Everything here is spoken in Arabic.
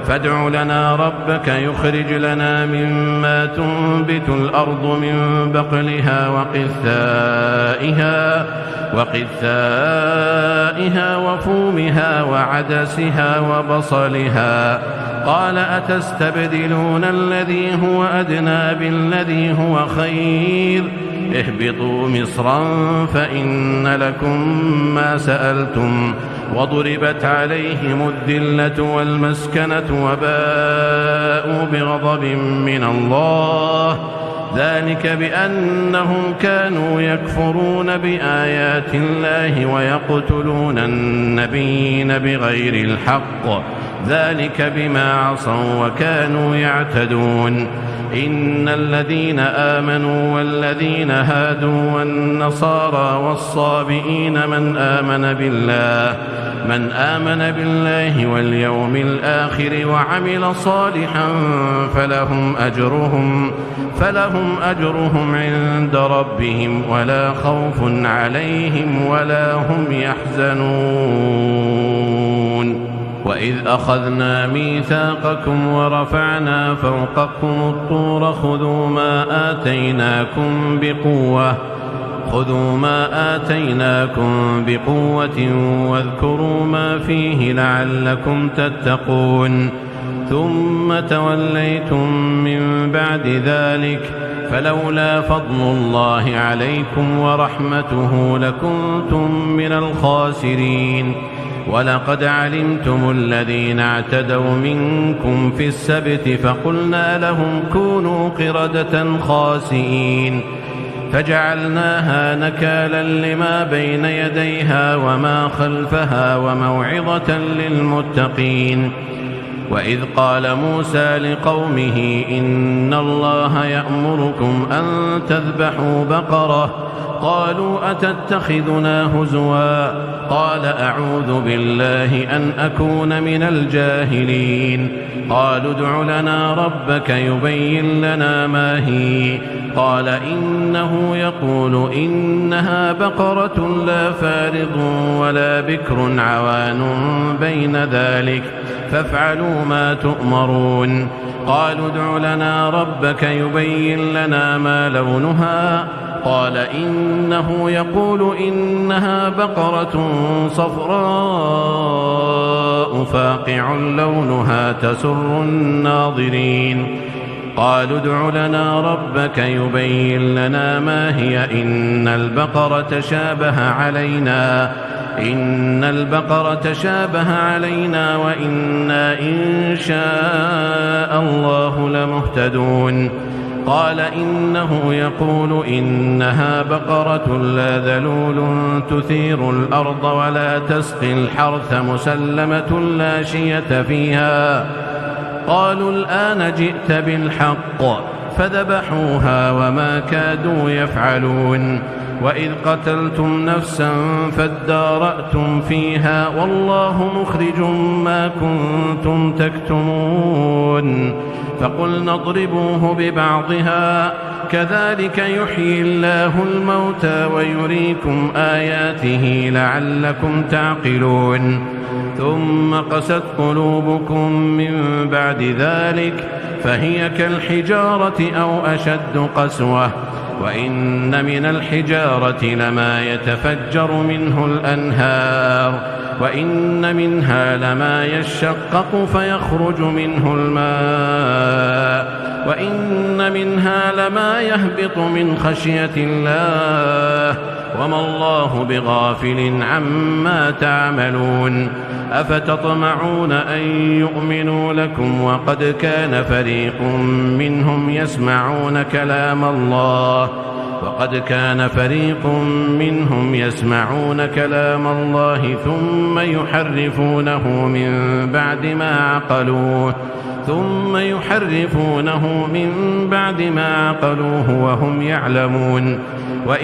فادع لنا ربك يخرج لنا مما تنبت الأرض من بقلها وقثائها وفومها وعدسها وبصلها. قال أتستبدلون الذي هو أدنى بالذي هو خير؟ اهبطوا مصرا فإن لكم ما سألتم وضربت عليهم الذلة والمسكنة وباءوا بغضب من الله، ذلك بأنهم كانوا يكفرون بآيات الله ويقتلون النبيين بغير الحق، ذلك بما عصوا وكانوا يعتدون. إن الذين آمنوا والذين هادوا والنصارى والصابئين من آمن بالله واليوم الآخر وعمل صالحا فلهم أجرهم عند ربهم ولا خوف عليهم ولا هم يحزنون. وإذ أخذنا ميثاقكم ورفعنا فوقكم الطور خذوا ما آتيناكم بقوة واذكروا ما فيه لعلكم تتقون. ثم توليتم من بعد ذلك فلولا فضل الله عليكم ورحمته لكنتم من الخاسرين. ولقد علمتم الذين اعتدوا منكم في السبت فقلنا لهم كونوا قردة خاسئين فجعلناها نكالا لما بين يديها وما خلفها وموعظة للمتقين. وإذ قال موسى لقومه إن الله يأمركم أن تذبحوا بقرة قالوا أتتخذنا هزوا قال أعوذ بالله أن أكون من الجاهلين. قالوا ادع لنا ربك يبين لنا ما هي قال إنه يقول إنها بقرة لا فارض ولا بكر عوان بين ذلك فافعلوا ما تؤمرون. قالوا ادع لنا ربك يبين لنا ما لونها قال إنه يقول إنها بقرة صفراء فاقع لونها تسر الناظرين. قالوا ادع لنا ربك يبين لنا ما هي إن البقرة شابه علينا وإنا إن شاء الله لمهتدون. قال إنه يقول إنها بقرة لا ذلول تثير الأرض ولا تسقي الحرث مسلمة لا شية فيها. قالوا الآن جئت بالحق فذبحوها وما كادوا يفعلون. وإذ قتلتم نفسا فادارأتم فيها والله مخرج ما كنتم تكتمون. فقلنا اضربوه ببعضها كذلك يحيي الله الموتى ويريكم آياته لعلكم تعقلون. ثم قست قلوبكم من بعد ذلك فهي كالحجارة أو أشد قسوة. وإن من الحجارة لما يتفجر منه الأنهار وإن منها لما يشقق فيخرج منه الماء وإن منها لما يهبط من خشية الله وما الله بغافل عما تعملون. أفتطمعون أن يؤمنوا لكم وقد كان فريق منهم يسمعون كلام الله ثم يحرفونه من بعد ما عقلوه وهم يعلمون.